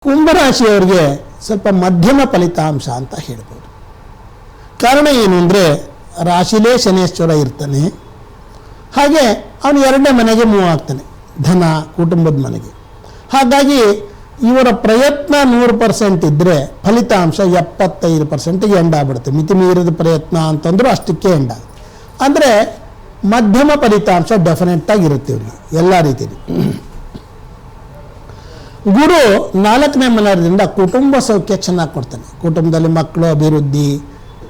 ಕುಂಭರಾಶಿಯವರಿಗೆ ಸ್ವಲ್ಪ ಮಧ್ಯಮ ಫಲಿತಾಂಶ ಅಂತ ಹೇಳ್ಬೋದು. ಕಾರಣ ಏನು ಅಂದರೆ ರಾಶಿಲೇ ಶನೇಶ್ವರ ಇರ್ತಾನೆ, ಹಾಗೆ ಅವನು ಎರಡನೇ ಮನೆಗೆ ಮೂವ್ ಆಗ್ತಾನೆ, ಧನ ಕುಟುಂಬದ ಮನೆಗೆ. ಹಾಗಾಗಿ ಇವರ ಪ್ರಯತ್ನ 100% ಇದ್ದರೆ ಫಲಿತಾಂಶ 75%ಗೆ ಎಂಡ್ ಆಗ್ಬಿಡುತ್ತೆ. ಮಿತಿ ಮೀರಿದ ಪ್ರಯತ್ನ ಅಂತಂದ್ರೂ ಅಷ್ಟಕ್ಕೆ ಎಂಡ್ ಆಗುತ್ತೆ. ಅಂದರೆ ಮಧ್ಯಮ ಫಲಿತಾಂಶ ಡೆಫಿನೆಟ್ಟಾಗಿ ಇರುತ್ತೆ ಇವರಿಗೆ ಎಲ್ಲ ರೀತಿಯಲ್ಲಿ. ಗುರು 4ನೇ ಮನೆಯಿಂದ ಕುಟುಂಬ ಸೌಖ್ಯ ಚೆನ್ನಾಗಿ ಕೊಡ್ತಾನೆ. ಕುಟುಂಬದಲ್ಲಿ ಮಕ್ಕಳು ಅಭಿವೃದ್ಧಿ,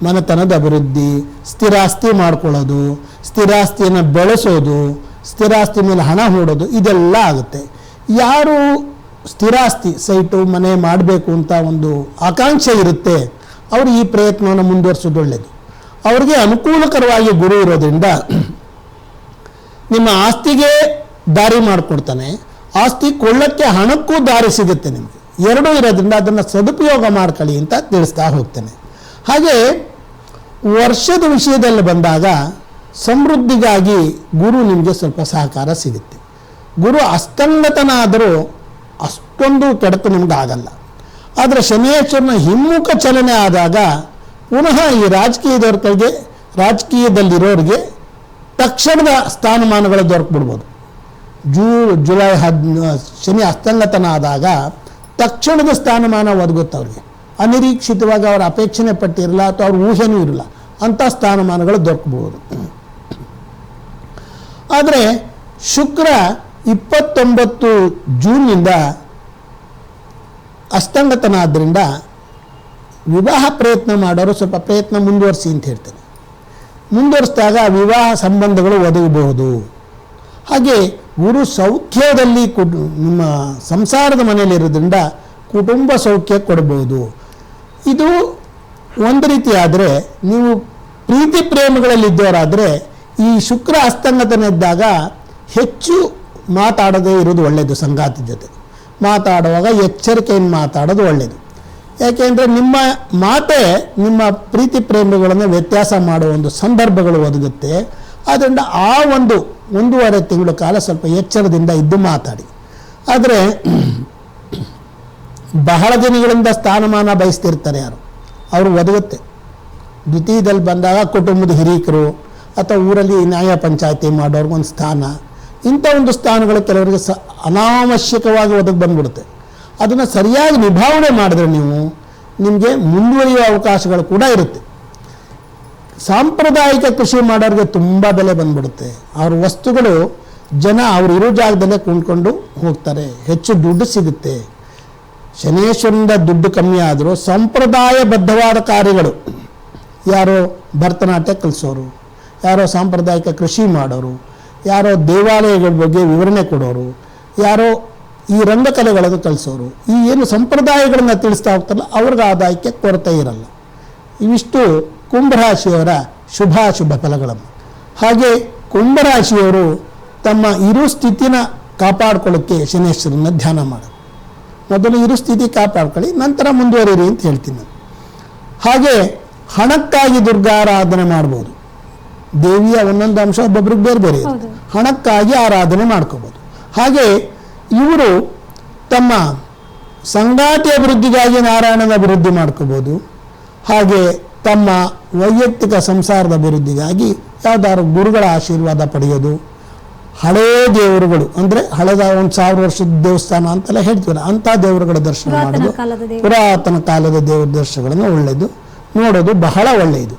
ಮನೆತನದ ಅಭಿವೃದ್ಧಿ, ಸ್ಥಿರಾಸ್ತಿ ಮಾಡ್ಕೊಳ್ಳೋದು, ಸ್ಥಿರಾಸ್ತಿಯನ್ನು ಬೆಳೆಸೋದು, ಸ್ಥಿರಾಸ್ತಿ ಮೇಲೆ ಹಣ ಹೂಡೋದು, ಇದೆಲ್ಲ ಆಗುತ್ತೆ. ಯಾರು ಸ್ಥಿರಾಸ್ತಿ ಸೈಟು ಮನೆ ಮಾಡಬೇಕು ಅಂತ ಒಂದು ಆಕಾಂಕ್ಷೆ ಇರುತ್ತೆ ಅವರು ಈ ಪ್ರಯತ್ನವನ್ನು ಮುಂದುವರಿಸೋದು ಒಳ್ಳೆಯದು. ಅವ್ರಿಗೆ ಅನುಕೂಲಕರವಾಗಿ ಗುರು ಇರೋದ್ರಿಂದ ನಿಮ್ಮ ಆಸ್ತಿಗೆ ದಾರಿ ಮಾಡಿಕೊಡ್ತಾನೆ, ಆಸ್ತಿ ಕೊಳ್ಳಕ್ಕೆ ಹಣಕ್ಕೂ ದಾರಿ ಸಿಗುತ್ತೆ ನಿಮಗೆ. ಎರಡೂ ಇರೋದ್ರಿಂದ ಅದನ್ನು ಸದುಪಯೋಗ ಮಾಡ್ಕೊಳ್ಳಿ ಅಂತ ತಿಳಿಸ್ತಾ ಹೋಗ್ತಾನೆ. ಹಾಗೆ ವರ್ಷದ ವಿಷಯದಲ್ಲಿ ಬಂದಾಗ ಸಮೃದ್ಧಿಗಾಗಿ ಗುರು ನಿಮಗೆ ಸ್ವಲ್ಪ ಸಹಕಾರ ಸಿಗುತ್ತೆ. ಗುರು ಅಸ್ತಂಗತನಾದರೂ ಅಷ್ಟೊಂದು ಕೆಡಕು ನಿಮ್ಗೆ ಆಗಲ್ಲ. ಆದರೆ ಶನೇಶ್ವರನ ಹಿಮ್ಮುಖ ಚಲನೆ ಆದಾಗ ಪುನಃ ಈ ರಾಜಕೀಯದಲ್ಲಿರೋರಿಗೆ ತಕ್ಷಣದ ಸ್ಥಾನಮಾನಗಳು ದೊರಕ್ಬಿಡ್ಬೋದು. ಜುಲೈ ಶನಿ ಅಸ್ತಂಗತನ ಆದಾಗ ತಕ್ಷಣದ ಸ್ಥಾನಮಾನ ಒದಗುತ್ತೆ ಅವ್ರಿಗೆ. ಅನಿರೀಕ್ಷಿತವಾಗಿ ಅವರ ಅಪೇಕ್ಷಣೆ ಪಟ್ಟಿರಲ್ಲ ಅಥವಾ ಅವ್ರ ಊಹೆನೂ ಇರಲ್ಲ, ಅಂಥ ಸ್ಥಾನಮಾನಗಳು ದೊರಕಬಹುದು. ಆದರೆ ಶುಕ್ರ 29 ಜೂನ್ನಿಂದ ಅಸ್ತಂಗತನ ಆದ್ದರಿಂದ ವಿವಾಹ ಪ್ರಯತ್ನ ಮಾಡೋರು ಸ್ವಲ್ಪ ಪ್ರಯತ್ನ ಮುಂದುವರಿಸಿ ಅಂತ ಹೇಳ್ತಾರೆ. ಮುಂದುವರಿಸಿದಾಗ ವಿವಾಹ ಸಂಬಂಧಗಳು ಒದಗಬಹುದು. ಹಾಗೆ ಗುರು ಸೌಖ್ಯದಲ್ಲಿ ನಿಮ್ಮ ಸಂಸಾರದ ಮನೆಯಲ್ಲಿರೋದ್ರಿಂದ ಕುಟುಂಬ ಸೌಖ್ಯ ಕೊಡಬಹುದು. ಇದು ಒಂದು ರೀತಿ. ಆದರೆ ನೀವು ಪ್ರೀತಿ ಪ್ರೇಮಗಳಲ್ಲಿದ್ದವರಾದರೆ ಈ ಶುಕ್ರ ಅಸ್ತಂಗತನ ಇದ್ದಾಗ ಹೆಚ್ಚು ಮಾತಾಡದೇ ಇರೋದು ಒಳ್ಳೆಯದು. ಸಂಗಾತಿ ಜೊತೆ ಮಾತಾಡುವಾಗ ಎಚ್ಚರಿಕೆಯಿಂದ ಮಾತಾಡೋದು ಒಳ್ಳೆಯದು. ಯಾಕೆಂದರೆ ನಿಮ್ಮ ಮಾತೇ ನಿಮ್ಮ ಪ್ರೀತಿ ಪ್ರೇಮಗಳನ್ನು ವ್ಯತ್ಯಾಸ ಮಾಡುವ ಒಂದು ಸಂದರ್ಭಗಳು ಒದಗುತ್ತೆ. ಆದ್ದರಿಂದ ಆ 1.5 ತಿಂಗಳ ಕಾಲ ಸ್ವಲ್ಪ ಎಚ್ಚರದಿಂದ ಇದ್ದು ಮಾತಾಡಿ. ಆದರೆ ಬಹಳ ದಿನಗಳಿಂದ ಸ್ಥಾನಮಾನ ಬಯಸ್ತಿರ್ತಾರೆ ಯಾರು, ಅವರು ಒದಗುತ್ತೆ. ದ್ವಿತೀಯದಲ್ಲಿ ಬಂದಾಗ ಕುಟುಂಬದ ಹಿರಿಕರು ಅಥವಾ ಊರಲ್ಲಿ ನ್ಯಾಯ ಪಂಚಾಯತಿ ಮಾಡೋರ್ಗೊಂದು ಸ್ಥಾನ, ಇಂಥ ಒಂದು ಸ್ಥಾನಗಳು ಕೆಲವರಿಗೆ ಅನಾವಶ್ಯಕವಾಗಿ ಒದಗಿ ಬಂದ್ಬಿಡುತ್ತೆ. ಅದನ್ನು ಸರಿಯಾಗಿ ನಿಭಾವಣೆ ಮಾಡಿದ್ರೆ ನಿಮಗೆ ಮುಂದುವರಿಯುವ ಅವಕಾಶಗಳು ಕೂಡ ಇರುತ್ತೆ. ಸಾಂಪ್ರದಾಯಿಕ ಕೃಷಿ ಮಾಡೋರಿಗೆ ತುಂಬ ಬೆಲೆ ಬಂದ್ಬಿಡುತ್ತೆ. ಅವ್ರ ವಸ್ತುಗಳು ಜನ ಅವ್ರು ಇರೋ ಜಾಗದಲ್ಲೇ ಕೊಂಡ್ಕೊಂಡು ಹೋಗ್ತಾರೆ, ಹೆಚ್ಚು ದುಡ್ಡು ಸಿಗುತ್ತೆ. ಶನೇಶ್ವರನಿಂದ ದುಡ್ಡು ಕಮ್ಮಿ ಆದರೂ ಸಂಪ್ರದಾಯಬದ್ಧವಾದ ಕಾರ್ಯಗಳು, ಯಾರೋ ಭರತನಾಟ್ಯ ಕಲಿಸೋರು, ಯಾರೋ ಸಾಂಪ್ರದಾಯಿಕ ಕೃಷಿ ಮಾಡೋರು, ಯಾರೋ ದೇವಾಲಯಗಳ ಬಗ್ಗೆ ವಿವರಣೆ ಕೊಡೋರು, ಯಾರೋ ಈ ರಂಗಕಲೆಗಳನ್ನು ಕಲಿಸೋರು, ಈ ಏನು ಸಂಪ್ರದಾಯಗಳನ್ನು ತಿಳಿಸ್ತಾ ಹೋಗ್ತಾರಲ್ಲ ಅವ್ರಿಗೆ ಆದಾಯಕ್ಕೆ ಕೊರತೆ ಇರಲ್ಲ. ಇವಿಷ್ಟು ಕುಂಭರಾಶಿಯವರ ಶುಭಾಶುಭ ಫಲಗಳನ್ನು. ಹಾಗೆ ಕುಂಭರಾಶಿಯವರು ತಮ್ಮ ಇರು ಸ್ಥಿತಿನ ಕಾಪಾಡ್ಕೊಳ್ಳೋಕ್ಕೆ ಶನೇಶ್ವರನ ಧ್ಯಾನ ಮಾಡೋದು. ಮೊದಲು ಇರು ಸ್ಥಿತಿ ಕಾಪಾಡ್ಕೊಳ್ಳಿ, ನಂತರ ಮುಂದುವರಿರಿ ಅಂತ ಹೇಳ್ತೀನಿ ನಾನು. ಹಾಗೆ ಹಣಕ್ಕಾಗಿ ದುರ್ಗಾರಾಧನೆ ಮಾಡ್ಬೋದು. ದೇವಿಯ ಒಂದೊಂದು ಅಂಶ ಒಬ್ಬೊಬ್ರಿಗೆ ಬೇರೆ ಬೇರೆ ಇರುತ್ತೆ. ಹಣಕ್ಕಾಗಿ ಆರಾಧನೆ ಮಾಡ್ಕೋಬೋದು. ಹಾಗೆ ಇವರು ತಮ್ಮ ಸಂಗಾತಿ ಅಭಿವೃದ್ಧಿಗಾಗಿ ನಾರಾಯಣನ ಅಭಿವೃದ್ಧಿ ಮಾಡ್ಕೋಬೋದು. ಹಾಗೆ ತಮ್ಮ ವೈಯಕ್ತಿಕ ಸಂಸಾರದ ಅಭಿವೃದ್ಧಿಗಾಗಿ ಯಾವುದಾದ್ರು ಗುರುಗಳ ಆಶೀರ್ವಾದ ಪಡೆಯೋದು. ಹಳೇ ದೇವರುಗಳು ಅಂದರೆ ಹಳೆದ 1000 ವರ್ಷದ ದೇವಸ್ಥಾನ ಅಂತೆಲ್ಲ ಹೇಳ್ತೀವಲ್ಲ, ಅಂಥ ದೇವರುಗಳ ದರ್ಶನ ಮಾಡೋದು, ಪುರಾತನ ಕಾಲದ ದೇವರ ದರ್ಶನಗಳನ್ನು ಒಳ್ಳೆಯದು, ನೋಡೋದು ಬಹಳ ಒಳ್ಳೆಯದು.